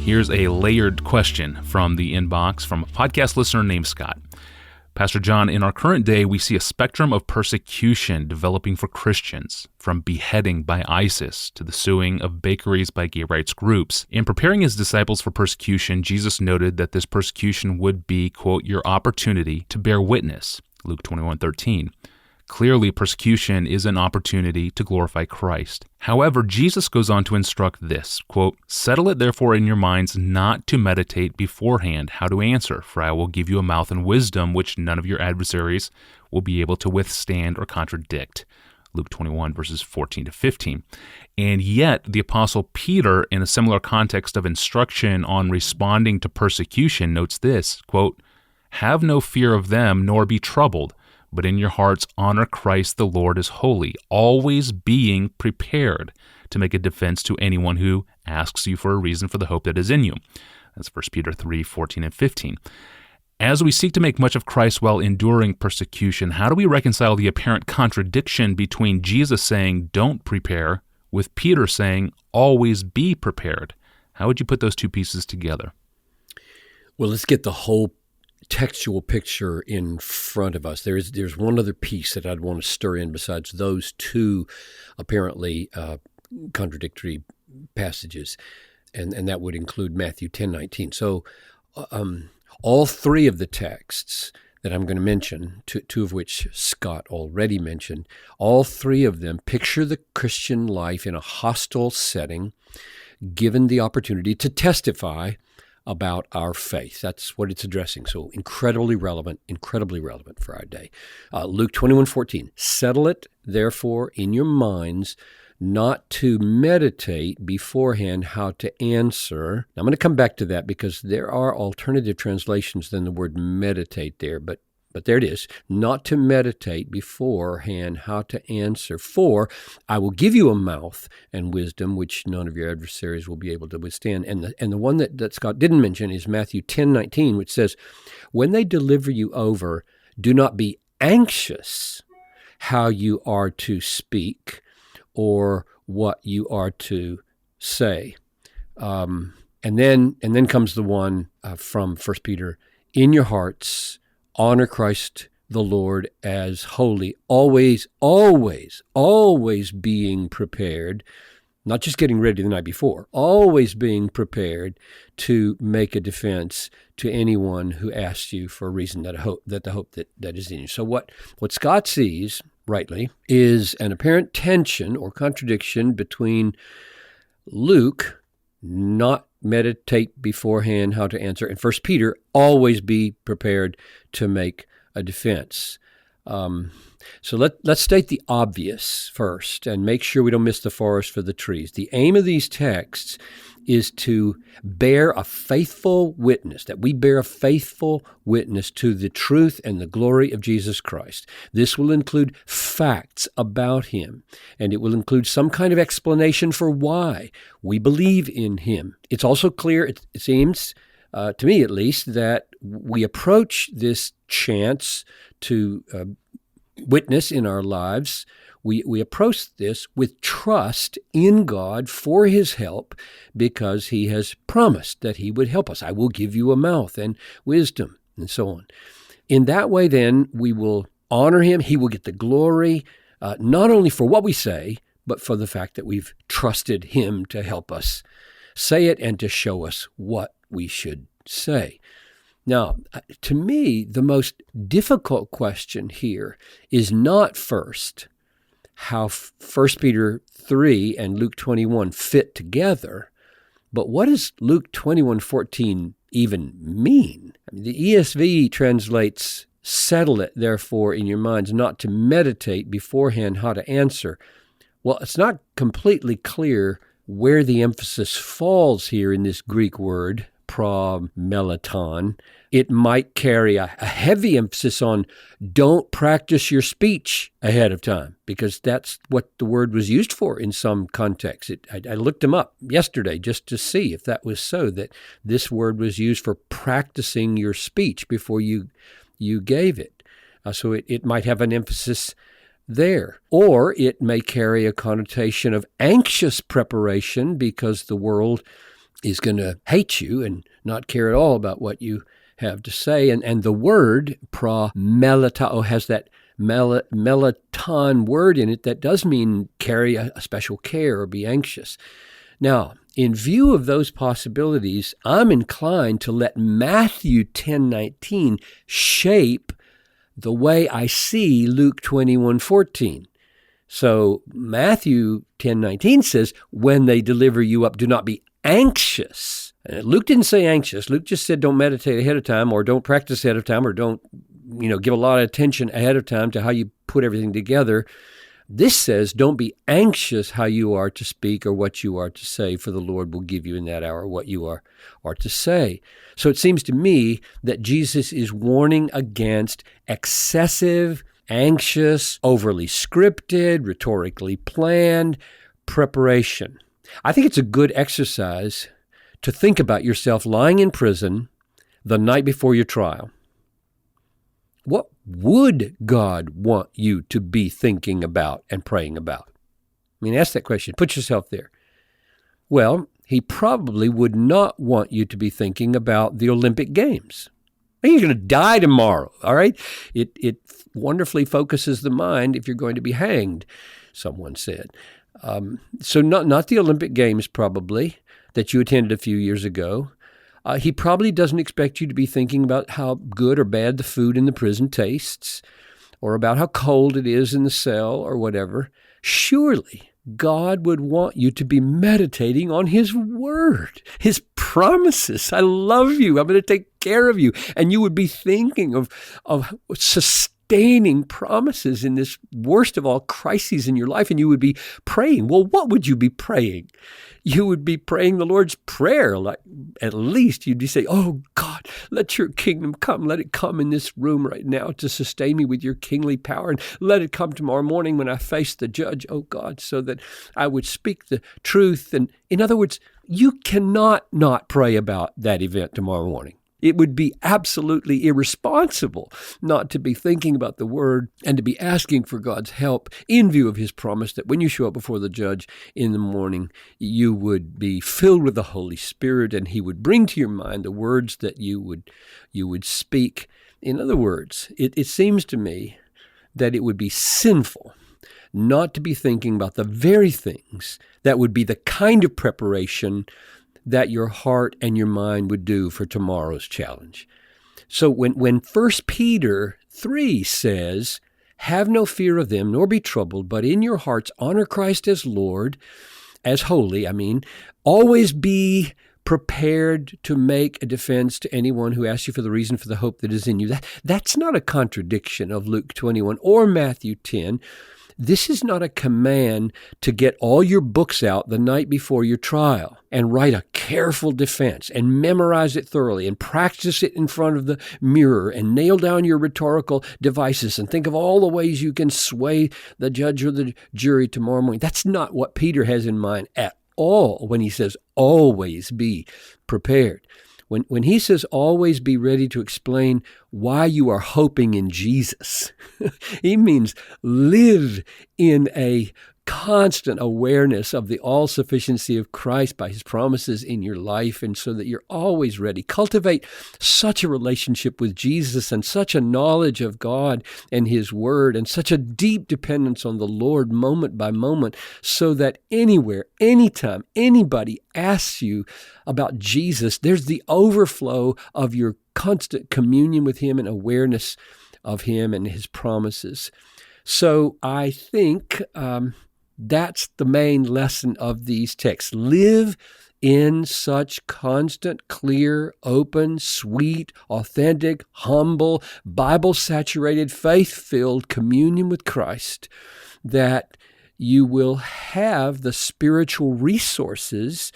Here's a layered question from the inbox from a podcast listener named Scott. Pastor John, in our current day, we see a spectrum of persecution developing for Christians, from beheading by ISIS to the suing of bakeries by gay rights groups. In preparing his disciples for persecution, Jesus noted that this persecution would be, quote, your opportunity to bear witness, Luke 21:13. Clearly, persecution is an opportunity to glorify Christ. However, Jesus goes on to instruct this, quote, settle it therefore in your minds not to meditate beforehand how to answer, for I will give you a mouth and wisdom which none of your adversaries will be able to withstand or contradict. Luke 21, verses 14 to 15. And yet, the Apostle Peter, in a similar context of instruction on responding to persecution, notes this, quote, have no fear of them, nor be troubled, but in your hearts honor Christ the Lord as holy, always being prepared to make a defense to anyone who asks you for a reason for the hope that is in you. That's 1 Peter 3:14 and 15. As we seek to make much of Christ while enduring persecution, how do we reconcile the apparent contradiction between Jesus saying, don't prepare, with Peter saying, always be prepared? How would you put those two pieces together? Well, let's get the whole textual picture in front of us. There's one other piece that I'd want to stir in besides those two apparently contradictory passages, and that would include Matthew 10:19. So all three of the texts that I'm going to mention, two of which Scott already mentioned, all three of them picture the Christian life in a hostile setting, given the opportunity to testify about our faith. That's what it's addressing. So incredibly relevant for our day. Luke 21:14, settle it, therefore, in your minds, not to meditate beforehand how to answer. Now, I'm going to come back to that because there are alternative translations than the word meditate there, but there it is, not to meditate beforehand how to answer. For I will give you a mouth and wisdom which none of your adversaries will be able to withstand. And the one that Scott didn't mention is Matthew 10:19, which says, when they deliver you over, do not be anxious how you are to speak or what you are to say. And then comes the one from 1 Peter, in your hearts, honor Christ the Lord as holy, always, always, always being prepared, not just getting ready the night before, always being prepared to make a defense to anyone who asks you for a reason that the hope that is in you. So what Scott sees, rightly, is an apparent tension or contradiction between Luke, not meditate beforehand how to answer, and 1 Peter, always be prepared to make a defense. So let's state the obvious first and make sure we don't miss the forest for the trees. The aim of these texts is to bear a faithful witness, that we bear a faithful witness to the truth and the glory of Jesus Christ. This will include facts about him, and it will include some kind of explanation for why we believe in him. It's also clear, it seems, to me at least, that we approach this chance to witness in our lives. We approach this with trust in God for his help because he has promised that he would help us. I will give you a mouth and wisdom and so on. In that way, then, we will honor him. He will get the glory, not only for what we say, but for the fact that we've trusted him to help us say it and to show us what we should say. Now, to me, the most difficult question here is not first how 1 Peter 3 and Luke 21 fit together, but what does Luke 21:14 even mean? I mean, the ESV translates, settle it, therefore, in your minds, not to meditate beforehand how to answer. Well, it's not completely clear where the emphasis falls here in this Greek word, promelaton. It might carry a heavy emphasis on don't practice your speech ahead of time, because that's what the word was used for in some contexts. I looked them up yesterday just to see if that was so, that this word was used for practicing your speech before you gave it. So it might have an emphasis there. Or it may carry a connotation of anxious preparation because the world is going to hate you and not care at all about what you have to say. And the word promelatao has that melaton word in it that does mean carry a special care or be anxious. Now, in view of those possibilities, I'm inclined to let Matthew 10:19 shape the way I see Luke 21:14. So Matthew 10:19 says, when they deliver you up, do not be anxious. Luke didn't say anxious. Luke just said don't meditate ahead of time, or don't practice ahead of time, or don't give a lot of attention ahead of time to how you put everything together. This says don't be anxious how you are to speak or what you are to say, for the Lord will give you in that hour what you are to say. So it seems to me that Jesus is warning against excessive, anxious, overly scripted, rhetorically planned preparation. I think it's a good exercise to think about yourself lying in prison the night before your trial. What would God want you to be thinking about and praying about? I mean, ask that question. Put yourself there. Well, he probably would not want you to be thinking about the Olympic Games. You're going to die tomorrow, all right? It wonderfully focuses the mind if you're going to be hanged, someone said. So not the Olympic Games probably that you attended a few years ago. He probably doesn't expect you to be thinking about how good or bad the food in the prison tastes, or about how cold it is in the cell or whatever. Surely God would want you to be meditating on His Word, His promises. I love you. I'm going to take care of you. And you would be thinking of sustaining promises in this worst of all crises in your life, and you would be praying. Well, what would you be praying? You would be praying the Lord's Prayer. Like, at least you'd be saying, oh God, let your kingdom come. Let it come in this room right now to sustain me with your kingly power. And let it come tomorrow morning when I face the judge, oh God, so that I would speak the truth. And in other words, you cannot not pray about that event tomorrow morning. It would be absolutely irresponsible not to be thinking about the Word and to be asking for God's help in view of His promise that when you show up before the judge in the morning, you would be filled with the Holy Spirit, and He would bring to your mind the words that you would speak. In other words, it seems to me that it would be sinful not to be thinking about the very things that would be the kind of preparation that your heart and your mind would do for tomorrow's challenge. So when 1 Peter 3 says, have no fear of them, nor be troubled, but in your hearts honor Christ as Lord, as holy, always be prepared to make a defense to anyone who asks you for the reason for the hope that is in you. That's not a contradiction of Luke 21 or Matthew 10. This is not a command to get all your books out the night before your trial and write a careful defense and memorize it thoroughly and practice it in front of the mirror and nail down your rhetorical devices and think of all the ways you can sway the judge or the jury tomorrow morning. That's not what Peter has in mind at all when he says always be prepared. When he says always be ready to explain why you are hoping in Jesus, he means live in a constant awareness of the all-sufficiency of Christ by His promises in your life, and so that you're always ready. Cultivate such a relationship with Jesus and such a knowledge of God and His Word and such a deep dependence on the Lord moment by moment, so that anywhere, anytime, anybody asks you about Jesus, there's the overflow of your constant communion with Him and awareness of Him and His promises. So I think that's the main lesson of these texts. Live in such constant, clear, open, sweet, authentic, humble, Bible-saturated, faith-filled communion with Christ that you will have the spiritual resources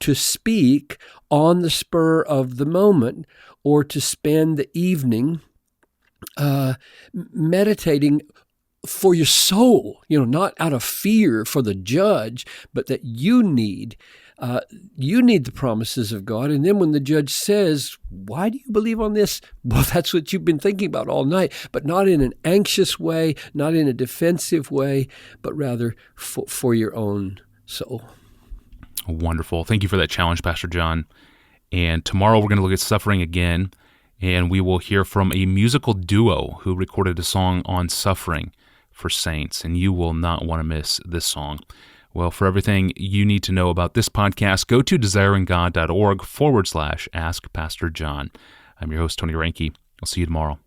to speak on the spur of the moment, or to spend the evening meditating for your soul, not out of fear for the judge, but that you need the promises of God. And then when the judge says, why do you believe on this? Well, that's what you've been thinking about all night, but not in an anxious way, not in a defensive way, but rather for your own soul. Wonderful. Thank you for that challenge, Pastor John. And tomorrow we're going to look at suffering again, and we will hear from a musical duo who recorded a song on suffering for saints, and you will not want to miss this song. Well, for everything you need to know about this podcast, go to desiringgod.org/Ask Pastor John. I'm your host, Tony Reinke. I'll see you tomorrow.